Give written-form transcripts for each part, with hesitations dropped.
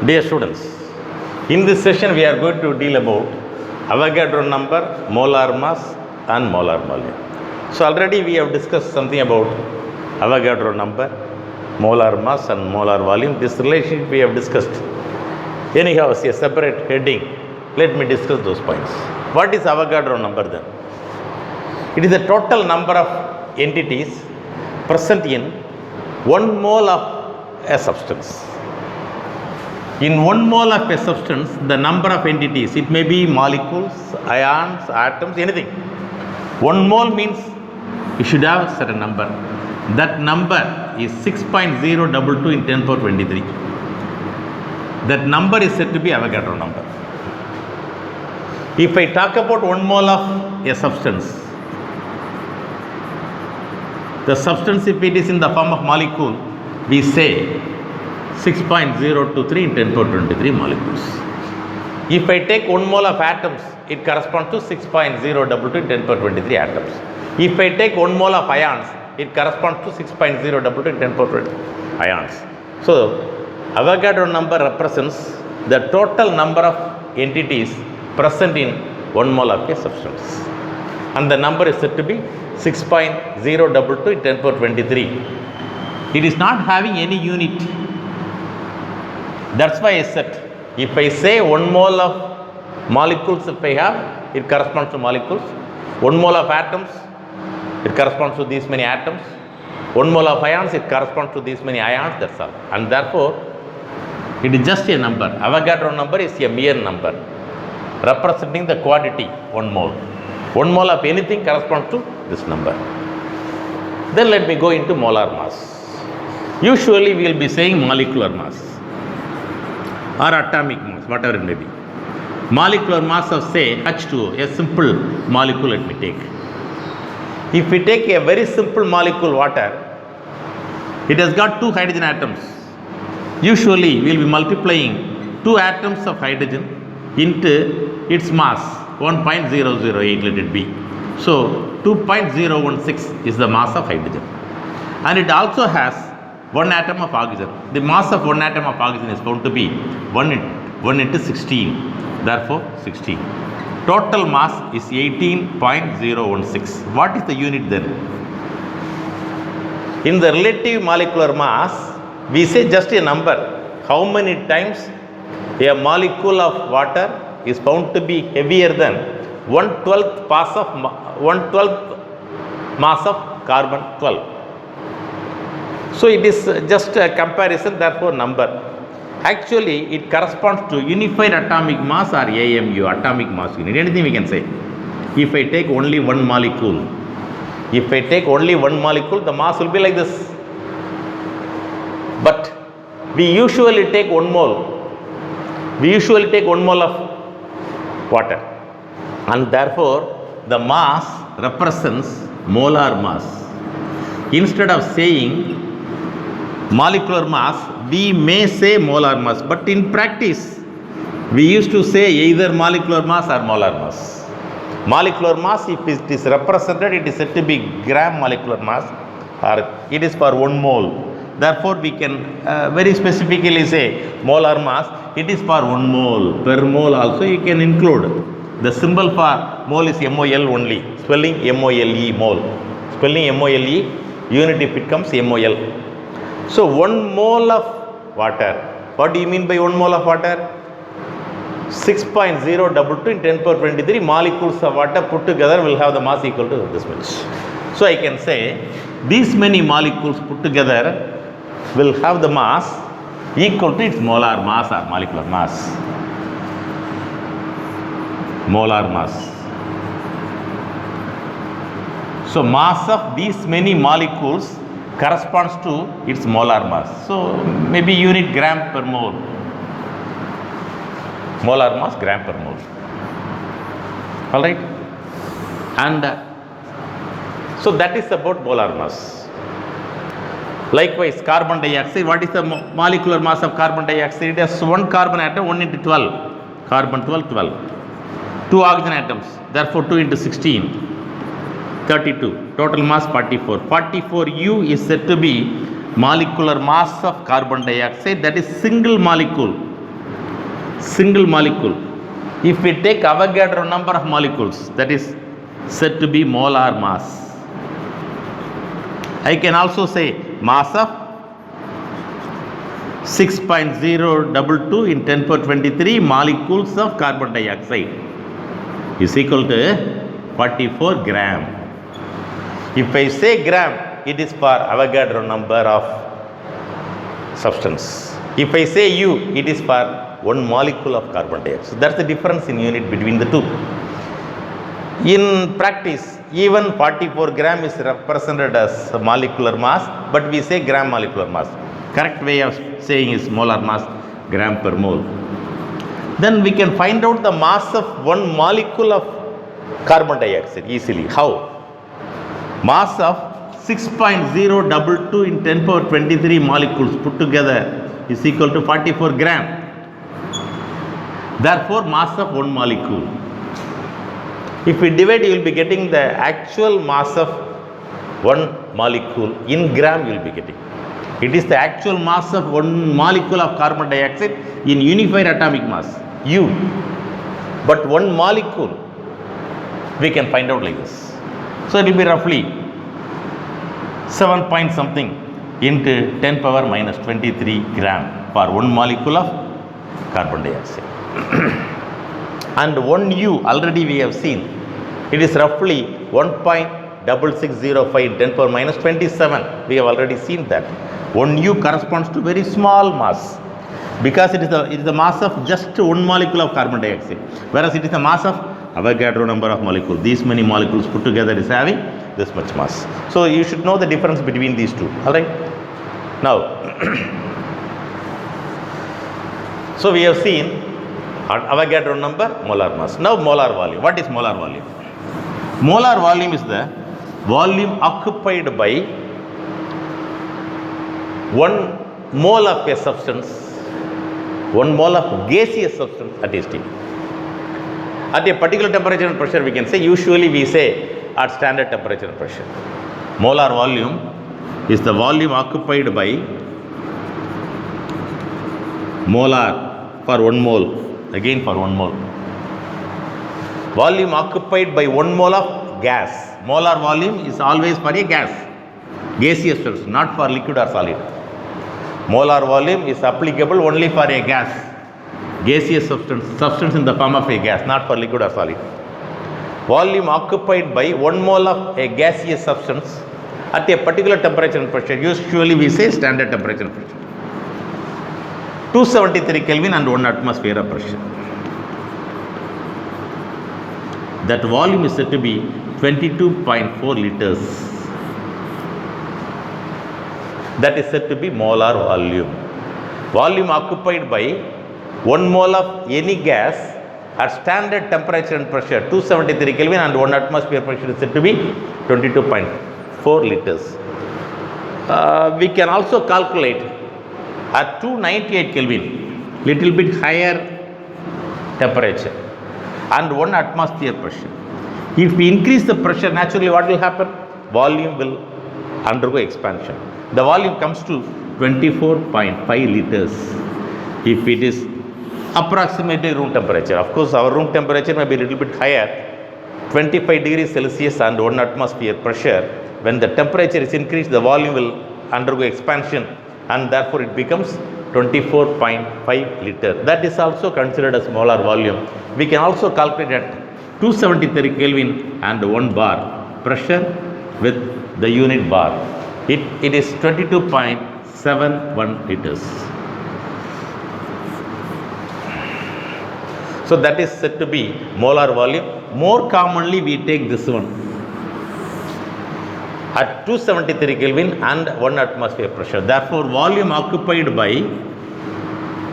Dear students, in this session we are going to deal about Avogadro number, molar mass and molar volume. So already we have discussed something about Avogadro number, molar mass and molar volume. This relationship we have discussed. Anyhow, as a separate heading, let me discuss those points. What is Avogadro number then? It is the total number of entities present in 1 mole of a substance. In 1 mole of a substance, the number of entities, it may be molecules, ions, atoms, anything. 1 mole means you should have a certain number. That number is 6.022 in 10 power 23. That number is said to be Avogadro number. If I talk about 1 mole of a substance, the substance, if it is in the form of molecule, we say 6.023 in 10 power 23 molecules. If I take 1 mole of atoms, it corresponds to 6.022 in 10 power 23 atoms. If I take 1 mole of ions, it corresponds to 6.022 in 10 power 20 ions. So, Avogadro number represents the total number of entities present in 1 mole of a substance. And the number is said to be 6.022 in 10 power 23. It is not having any unit. That's why I said, if I say 1 mole of molecules, if I have, it corresponds to molecules. 1 mole of atoms, it corresponds to these many atoms. 1 mole of ions, it corresponds to these many ions, that's all. And therefore, it is just a number. Avogadro number is a mere number, representing the quantity 1 mole. 1 mole of anything corresponds to this number. Then let me go into molar mass. Usually we will be saying molecular mass or atomic mass, whatever it may be. Molecular mass of, say, H2O, a simple molecule, let me take. If we take a very simple molecule, water, it has got 2 hydrogen atoms. Usually we will be multiplying 2 atoms of hydrogen into its mass, 1.008, let it be. So 2.016 is the mass of hydrogen. And it also has 1 atom of oxygen. The mass of 1 atom of oxygen is found to be 1 into 16. Therefore, 16. Total mass is 18.016. What is the unit then? In the relative molecular mass, we say just a number. How many times a molecule of water is found to be heavier than 1/12 mass of carbon 12. So it is just a comparison, therefore number. Actually, it corresponds to unified atomic mass or AMU, atomic mass unit, anything we can say. If I take only 1 molecule, the mass will be like this. But we usually take 1 mole. Of water. And therefore, the mass represents molar mass. Instead of saying molecular mass, we may say molar mass, but in practice, we used to say either molecular mass or molar mass. Molecular mass, if it is represented, it is said to be gram molecular mass, or it is for 1 mole. Therefore, we can very specifically say molar mass, it is for 1 mole. Per mole also you can include. The symbol for mole is MOL only, spelling MOLE, mole. Spelling MOLE, unit if it comes MOL. So 1 mole of water, what do you mean by 1 mole of water? 6.022 in 10 power 23 molecules of water put together will have the mass equal to this much. So I can say these many molecules put together will have the mass equal to its molar mass or molecular mass. Molar mass. So mass of these many molecules corresponds to its molar mass. So maybe unit gram per mole. Molar mass gram per mole. Alright? And so that is about molar mass. Likewise, carbon dioxide, what is the molecular mass of carbon dioxide? It has 1 carbon atom, 1 into 12. Carbon 12, 12. 2 oxygen atoms, therefore 2 into 16. 32, total mass 44. 44U is said to be molecular mass of carbon dioxide, that is single molecule. single molecule. If we take Avogadro number of molecules, that is said to be molar mass. I can also say mass of 6.022 in 10 power 23 molecules of carbon dioxide is equal to 44 gram. If I say gram, it is for Avogadro number of substance. If I say U, it is for one molecule of carbon dioxide. That's the difference in unit between the two. In practice, even 44 gram is represented as molecular mass, but we say gram molecular mass. Correct way of saying is molar mass, gram per mole. Then we can find out the mass of one molecule of carbon dioxide easily. How? Mass of 6.022 in 10 power 23 molecules put together is equal to 44 gram. Therefore, mass of one molecule. If we divide, you will be getting the actual mass of one molecule in gram you will be getting. It is the actual mass of one molecule of carbon dioxide in unified atomic mass, U. But one molecule we can find out like this. So it will be roughly 7 point something into 10 power minus 23 gram for one molecule of carbon dioxide. And 1 U already we have seen, it is roughly 1.6605 in 10 power minus 27. We have already seen that. 1 U corresponds to very small mass because it is the mass of just one molecule of carbon dioxide, whereas it is the mass of Avogadro number of molecules. These many molecules put together is having this much mass. So you should know the difference between these two. All right. Now, so we have seen Avogadro number, molar mass. Now molar volume. What is molar volume? Molar volume is the volume occupied by 1 mole of a substance, 1 mole of gaseous substance at STP. At a particular temperature and pressure, we can say, usually we say at standard temperature and pressure. Molar volume is the volume occupied by molar for 1 mole, again for 1 mole. Volume occupied by 1 mole of gas. Molar volume is always for a gas, gaseous substance, not for liquid or solid. Molar volume is applicable only for a gas, gaseous substance in the form of a gas, not for liquid or solid. Volume occupied by 1 mole of a gaseous substance at a particular temperature and pressure. Usually we say standard temperature and pressure. 273 Kelvin and 1 atmosphere of pressure. That volume is said to be 22.4 liters. That is said to be molar volume. Volume occupied by 1 mole of any gas at standard temperature and pressure 273 Kelvin and 1 atmosphere pressure is said to be 22.4 liters. We can also calculate at 298 Kelvin, little bit higher temperature and 1 atmosphere pressure. If we increase the pressure, naturally what will happen? Volume will undergo expansion. The volume comes to 24.5 liters if it is approximately room temperature. Of course, our room temperature may be a little bit higher, 25 degrees Celsius and 1 atmosphere pressure. When the temperature is increased, the volume will undergo expansion and therefore it becomes 24.5 liter. That is also considered as molar volume. We can also calculate at 273 Kelvin and 1 bar pressure with the unit bar. It is 22.71 liters. So that is said to be molar volume. More commonly we take this one at 273 Kelvin and 1 atmosphere pressure. Therefore, volume occupied by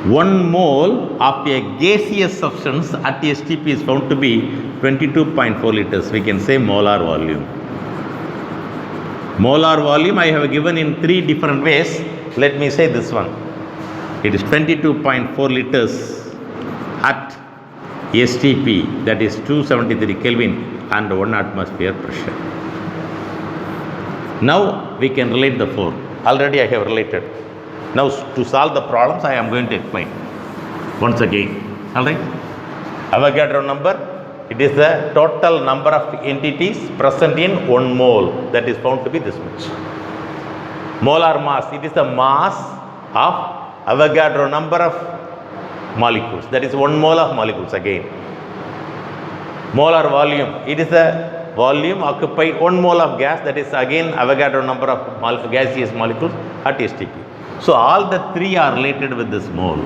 1 mole of a gaseous substance at STP is found to be 22.4 liters. We can say molar volume. Molar volume I have given in 3 different ways. Let me say this one. It is 22.4 liters at STP, that is 273 Kelvin and 1 atmosphere pressure. Now we can relate the 4. Already I have related. Now to solve the problems I am going to explain once again. All right. Avogadro number, it is the total number of entities present in 1 mole, that is found to be this much. Molar mass, it is the mass of Avogadro number of molecules, that is 1 mole of molecules again. Molar volume, it is the volume occupied 1 mole of gas, that is again Avogadro number of gaseous molecules at STP. So all the three are related with this mole.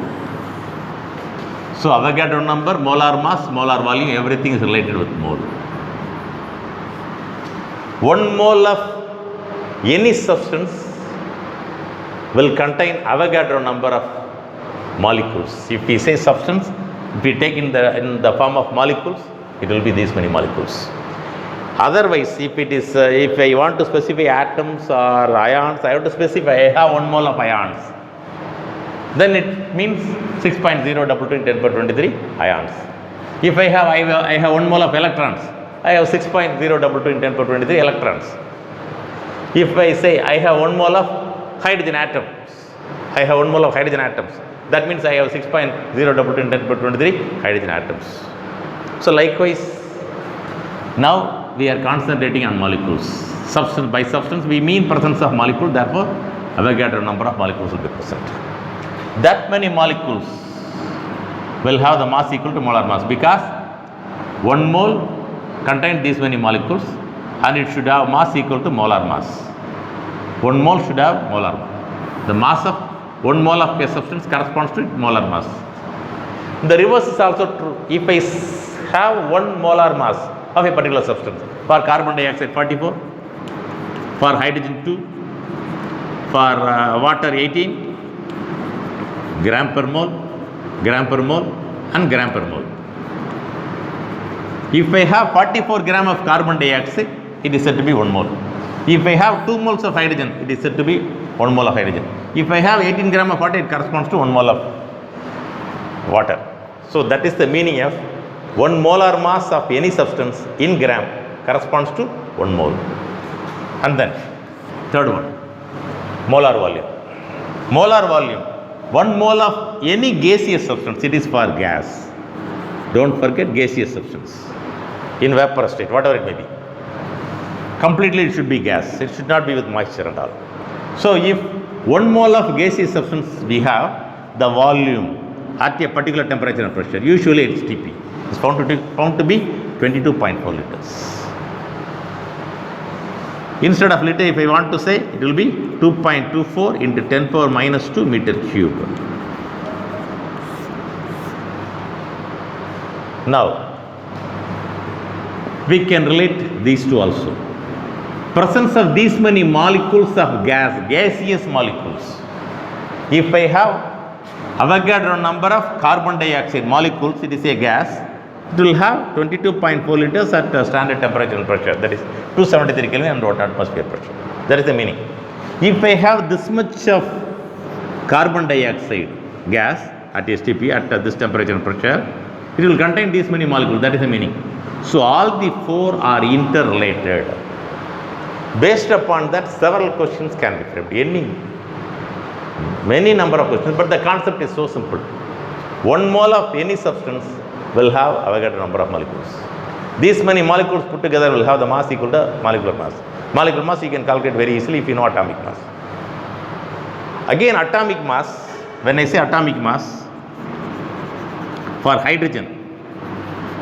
So Avogadro number, molar mass, molar volume, everything is related with mole. 1 mole of any substance will contain Avogadro number of molecules. If we say substance, if we take in the form of molecules, it will be these many molecules. Otherwise, if it is, if I want to specify atoms or ions, I have to specify I have 1 mole of ions. Then it means 6.022 in 10 power 23 ions. If I have 1 mole of electrons, I have 6.022 in 10 power 23 electrons. If I say I have 1 mole of hydrogen atoms, I have 1 mole of hydrogen atoms, that means I have 6.022 in 10 power 23 hydrogen atoms. So likewise, now we are concentrating on molecules. Substance by substance, we mean presence of molecule, therefore Avogadro number of molecules will be present. That many molecules will have the mass equal to molar mass, because 1 mole contains these many molecules and it should have mass equal to molar mass. 1 mole should have molar mass. The mass of 1 mole of a substance corresponds to molar mass. The reverse is also true. If I have 1 molar mass of a particular substance, for carbon dioxide 44, for hydrogen 2, for water 18, gram per mole, and gram per mole. If I have 44 gram of carbon dioxide, it is said to be 1 mole. If I have 2 moles of hydrogen, it is said to be 1 mole of hydrogen. If I have 18 gram of water, it corresponds to 1 mole of water. So that is the meaning of 1 molar mass of any substance in gram corresponds to 1 mole. And then third one, molar volume. Molar volume, 1 mole of any gaseous substance, it is for gas. Don't forget gaseous substance. In vapor state, whatever it may be. Completely it should be gas. It should not be with moisture and all. So if 1 mole of gaseous substance we have, the volume at a particular temperature and pressure, usually it's Tp, is found to be 22.4 liters. Instead of liter, if I want to say, it will be 2.24 into 10 power minus 2 meter cube. Now, we can relate these two also. Presence of these many molecules of gas, gaseous molecules. If I have Avogadro number of carbon dioxide molecules, it is a gas, it will have 22.4 liters at standard temperature and pressure, that is 273 Kelvin and atmosphere pressure. That is the meaning. If I have this much of carbon dioxide gas at STP at this temperature and pressure, it will contain these many molecules, that is the meaning. So all the four are interrelated. Based upon that, several questions can be framed. Many number of questions, but the concept is so simple. 1 mole of any substance will have Avogadro number of molecules. These many molecules put together will have the mass equal to molecular mass. Molecular mass you can calculate very easily if you know atomic mass. Again, atomic mass, when I say atomic mass, for hydrogen,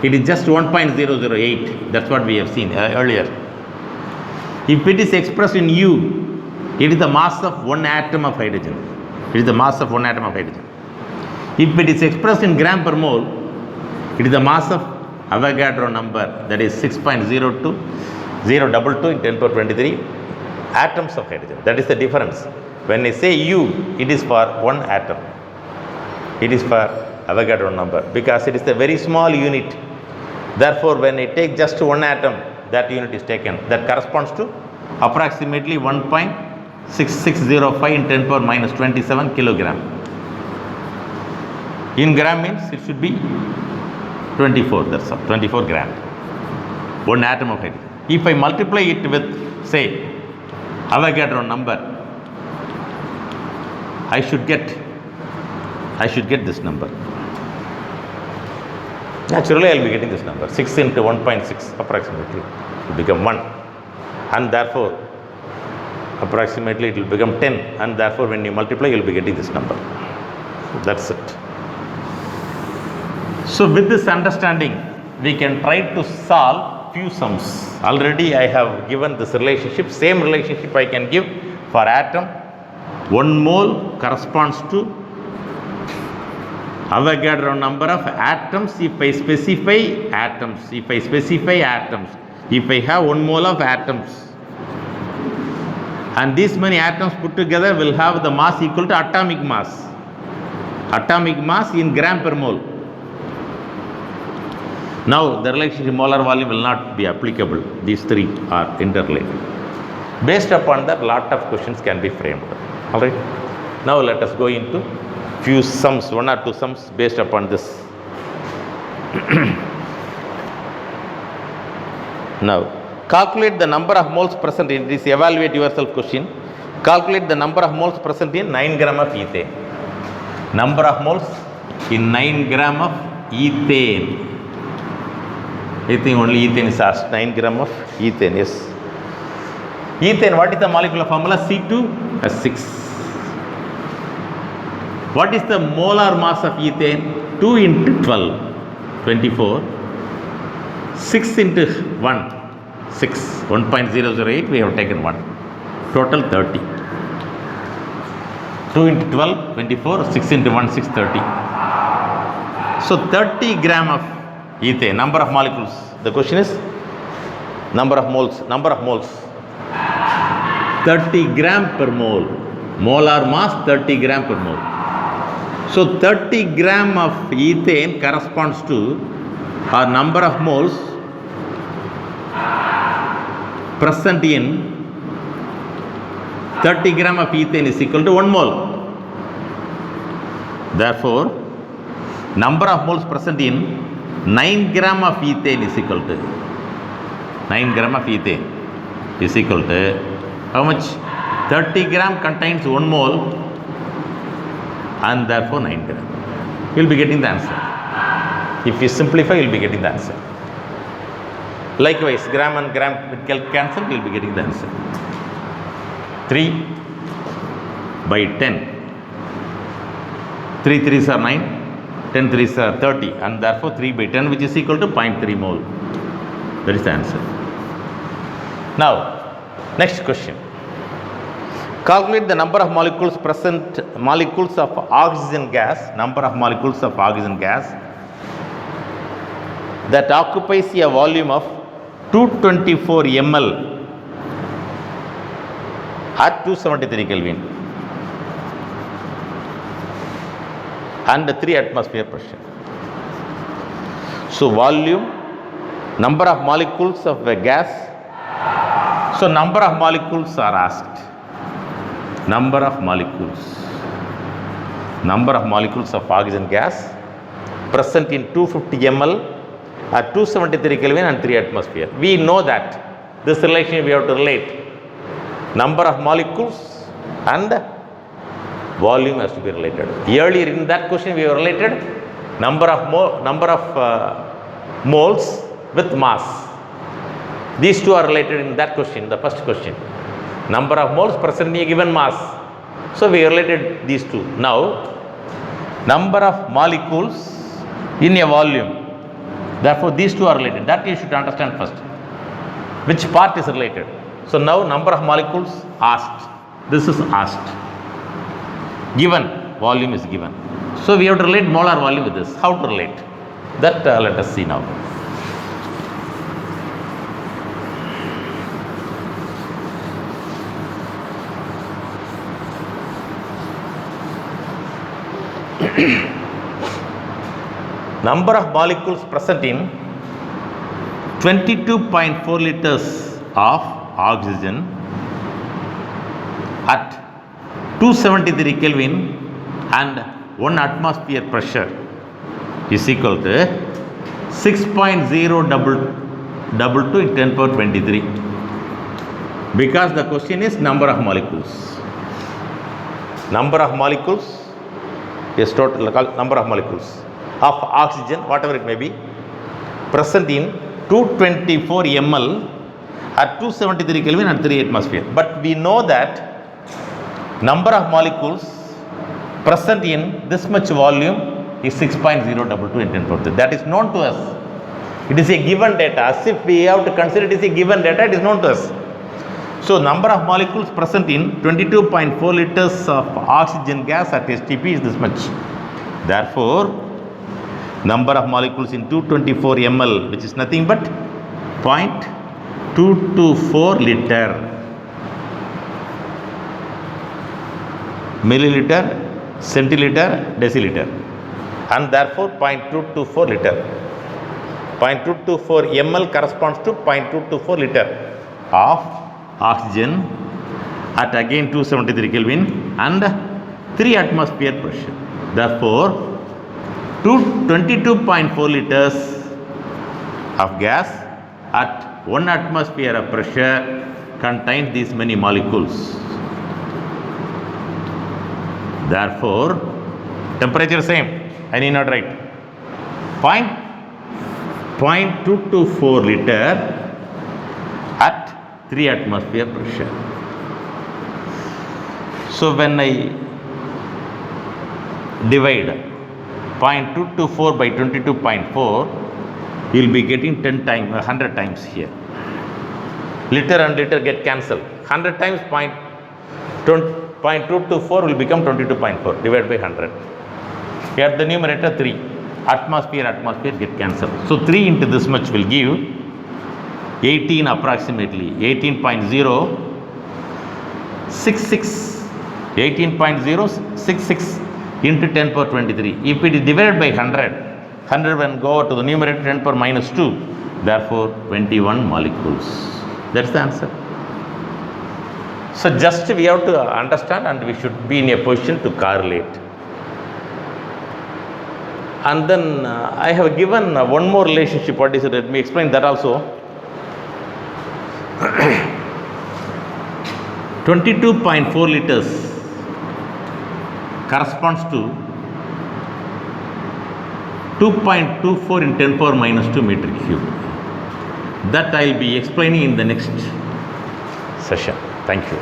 it is just 1.008. That's what we have seen earlier. If it is expressed in U, it is the mass of 1 atom of hydrogen. It is the mass of 1 atom of hydrogen. If it is expressed in gram per mole, it is the mass of Avogadro number, that is 6.022 in 10 power 23 atoms of hydrogen. That is the difference. When I say U, it is for 1 atom. It is for Avogadro number because it is a very small unit. Therefore, when I take just 1 atom, that unit is taken. That corresponds to approximately 1.6605 in 10 power minus 27 kilogram. In gram means it should be 24, that's all, 24 gram. 1 atom of hydrogen. If I multiply it with, say, Avogadro number, I should get this number. Naturally, I will be getting this number. 6 into 1.6 approximately will become 1, and therefore approximately it will become 10, and therefore when you multiply you will be getting this number. That's it. So with this understanding, we can try to solve few sums. Already I have given this relationship, same relationship I can give for atom. 1 mole corresponds to Avogadro number of atoms if I specify atoms. If I have 1 mole of atoms, and these many atoms put together will have the mass equal to atomic mass. Atomic mass in gram per mole. Now the relationship molar volume will not be applicable. These three are interrelated. Based upon that, lot of questions can be framed. Alright. Now let us go into few sums, 1 or 2 sums based upon this. Now, calculate the number of moles present in this evaluate yourself question. Calculate the number of moles present in 9 gram of ethane. Number of moles in 9 gram of ethane. I think only ethane is asked. 9 gram of ethane, yes. Ethane, what is the molecular formula? C2H6. What is the molar mass of ethane? 2 into 12, 24. 6 into 1, 6. 1.008, we have taken 1. Total 30. 2 into 12, 24. 6 into 1, 6, 30. So 30 gram of ethane, number of molecules. The question is number of moles. 30 gram per mole. Molar mass 30 gram per mole. So 30 gram of ethane corresponds to our number of moles present in 30 gram of ethane is equal to 1 mole. Therefore, number of moles present in 9 gram of ethane is equal to 9 gram of ethane is equal to how much? 30 gram contains 1 mole, and therefore 9 gram. You will be getting the answer. If you simplify, you will be getting the answer. Likewise, gram and gram will cancel, you will be getting the answer. 3 by 10. 3 3s are 9, 10 3s are 30, and therefore 3 by 10, which is equal to 0.3 mole. That is the answer. Now, next question. Calculate the number of molecules of oxygen gas, number of molecules of oxygen gas that occupies a volume of 224 ml at 273 Kelvin and 3 atmosphere pressure. So volume, number of molecules of a gas. So number of molecules are asked. Number of molecules of oxygen gas present in 250 ml at 273 Kelvin and 3 atmosphere. We know that this relation we have to relate. Number of molecules and volume has to be related. Earlier in that question we have related number of moles with mass. These two are related in that question, the first question. Number of moles present in a given mass. So we related these two. Now, number of molecules in a volume. Therefore, these two are related. That you should understand first. Which part is related? So now number of molecules asked. This is asked. Given, volume is given. So we have to relate molar volume with this. How to relate? That let us see now. Number of molecules present in 22.4 liters of oxygen at 273 Kelvin and 1 atmosphere pressure is equal to 6.022 in 10 power 23. Because the question is number of molecules. Number of molecules is total number of molecules of oxygen, whatever it may be, present in 224 ml at 273 Kelvin and 3 atmosphere. But we know that number of molecules present in this much volume is 6.022 in 10 power 3. That is known to us. It is a given data. As if we have to consider it is a given data, it is known to us. So number of molecules present in 22.4 liters of oxygen gas at STP is this much. Therefore, number of molecules in 224 ml, which is nothing but 0.224 liter, milliliter, centiliter, deciliter, and therefore 0.224 liter. 0.224 ml corresponds to 0.224 liter of oxygen at again 273 Kelvin and 3 atmosphere pressure. Therefore, 22.4 liters of gas at 1 atmosphere of pressure contains these many molecules. Therefore, temperature same, I need not write. 0.224 liter at 3 atmosphere pressure. So when I divide 0.224 by 22.4, you will be getting 10 times, 100 times here. Liter and liter get cancelled. 100 times 0.224 will become 22.4 divided by 100. Here the numerator 3. Atmosphere get cancelled. So 3 into this much will give 18 approximately, 18.066. 18.066 into 10 power 23. If it is divided by 100, 100 will go to the numerator 10 power minus 2. Therefore, 21 molecules. That's the answer. So just we have to understand and we should be in a position to correlate. And then I have given one more relationship. What is it? Let me explain that also. 22.4 liters corresponds to 2.24 in 10 power minus 2 meter cube. That I will be explaining in the next session. Thank you.